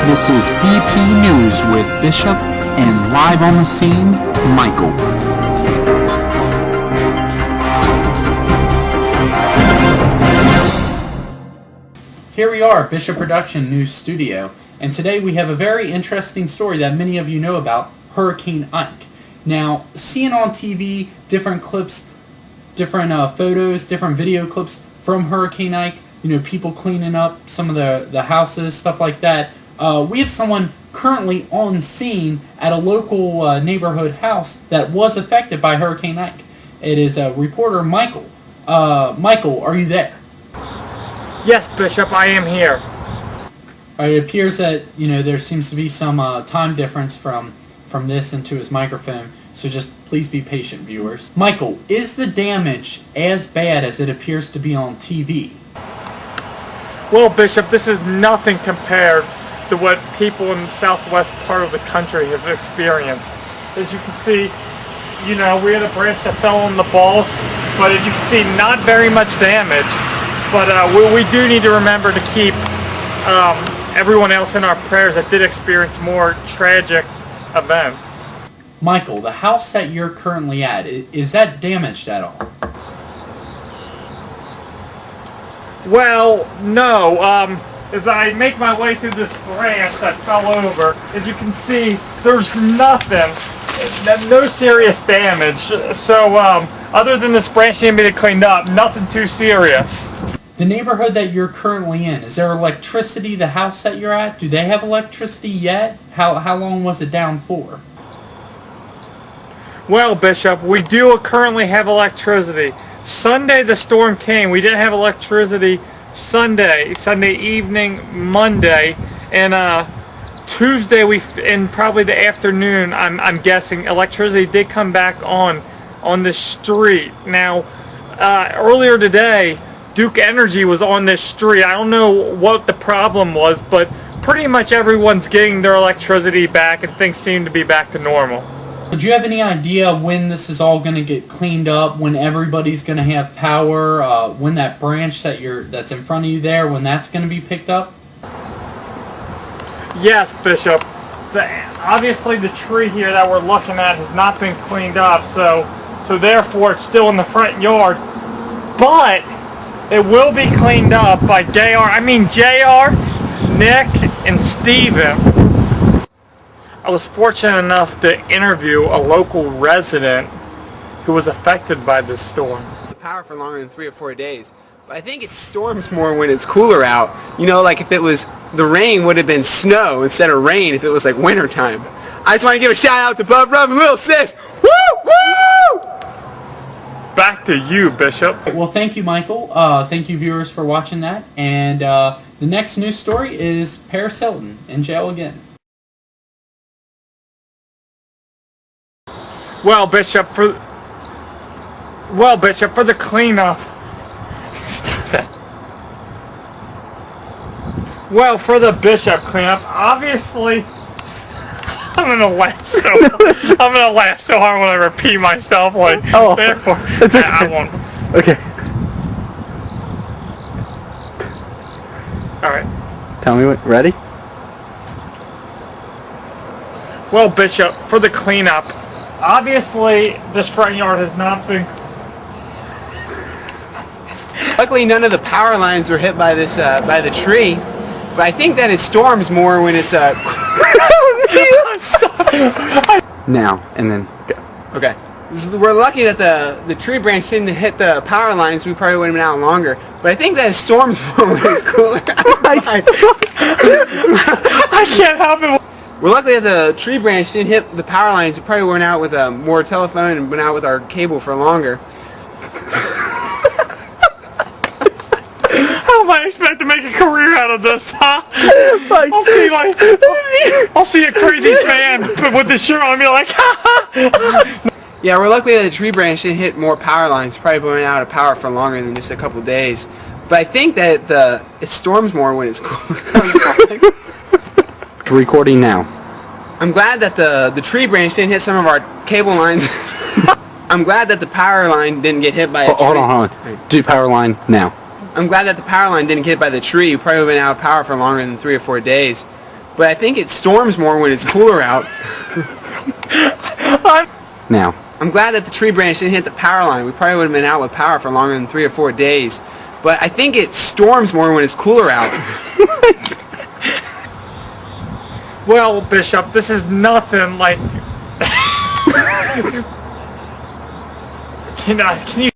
This is BP News with Bishop and live on the scene, Michael. Here we are, Bishop Production News Studio, and today we have a very interesting story that many of you know about, Hurricane Ike. Now, seeing on TV different clips, different photos, different video clips from Hurricane Ike, people cleaning up some of the houses, stuff like that. We have someone currently on scene at a local neighborhood house that was affected by Hurricane Ike. It is reporter Michael. Michael, are you there? Yes, Bishop, I am here. All right, it appears that there seems to be some time difference from this into his microphone, so just please be patient, viewers. Michael, is the damage as bad as it appears to be on TV? Well, Bishop, this is nothing compared to what people in the southwest part of the country have experienced. As you can see, we had a branch that fell on the balls, but as you can see, not very much damage. But we do need to remember to keep everyone else in our prayers that did experience more tragic events. Michael, the house that you're currently at, is that damaged at all? Well, no. As I make my way through this branch that fell over, as you can see, there's nothing, no serious damage. So, other than this branch needing to be cleaned up, nothing too serious. The neighborhood that you're currently in, is there electricity, the house that you're at? Do they have electricity yet? How long was it down for? Well, Bishop, we do currently have electricity. Sunday the storm came. We didn't have electricity Sunday evening, Monday, and Tuesday in probably the afternoon, I'm guessing, electricity did come back on the street. Now, earlier today, Duke Energy was on this street. I don't know what the problem was, but pretty much everyone's getting their electricity back and things seem to be back to normal. Do you have any idea when this is all going to get cleaned up, when everybody's going to have power, when that branch that's in front of you there, when that's going to be picked up? Yes, Bishop. Obviously the tree here that we're looking at has not been cleaned up, so therefore it's still in the front yard. But it will be cleaned up by JR, Nick, and Steven. I was fortunate enough to interview a local resident who was affected by this storm. Power for longer than 3 or 4 days. But I think it storms more when it's cooler out. Like if it was, the rain would have been snow instead of rain if it was like winter time. I just want to give a shout out to Bub Rub and Little Sis. Woo! Woo! Back to you, Bishop. Well, thank you, Michael. Thank you, viewers, for watching that. And the next news story is Paris Hilton in jail again. Well, Bishop, for the cleanup. Well, for the Bishop cleanup, obviously, I'm gonna laugh so hard when I repeat myself. Therefore, it's okay. I won't. Okay. All right. Tell me what. Ready? Well, Bishop, for the cleanup, obviously this front yard has not been. Luckily, none of the power lines were hit by this by the tree. But I think that it storms more when it's Now and then go. Okay. We're lucky that the tree branch didn't hit the power lines. We probably would have been out longer. But I think that it storms more when it's cooler. I can't help it. We're lucky that the tree branch didn't hit the power lines. We probably went out with more telephone and went out with our cable for longer. How am I expect to make a career out of this, huh? I'll see a crazy fan with the shirt on me like, Yeah, we're lucky that the tree branch didn't hit more power lines. Probably went out of power for longer than just a couple days. But I think that it storms more when it's cooler. Recording now. I'm glad that the tree branch didn't hit some of our cable lines. I'm glad that the power line didn't get hit by a tree. Hold on. Do power line now. I'm glad that the power line didn't get hit by the tree. We probably would have been out of power for longer than 3 or 4 days. but I think it storms more when it's cooler out. Now. I'm glad that the tree branch didn't hit the power line. We probably would have been out with power for longer than 3 or 4 days. But I think it storms more when it's cooler out. Well, Bishop, this is nothing like... Can you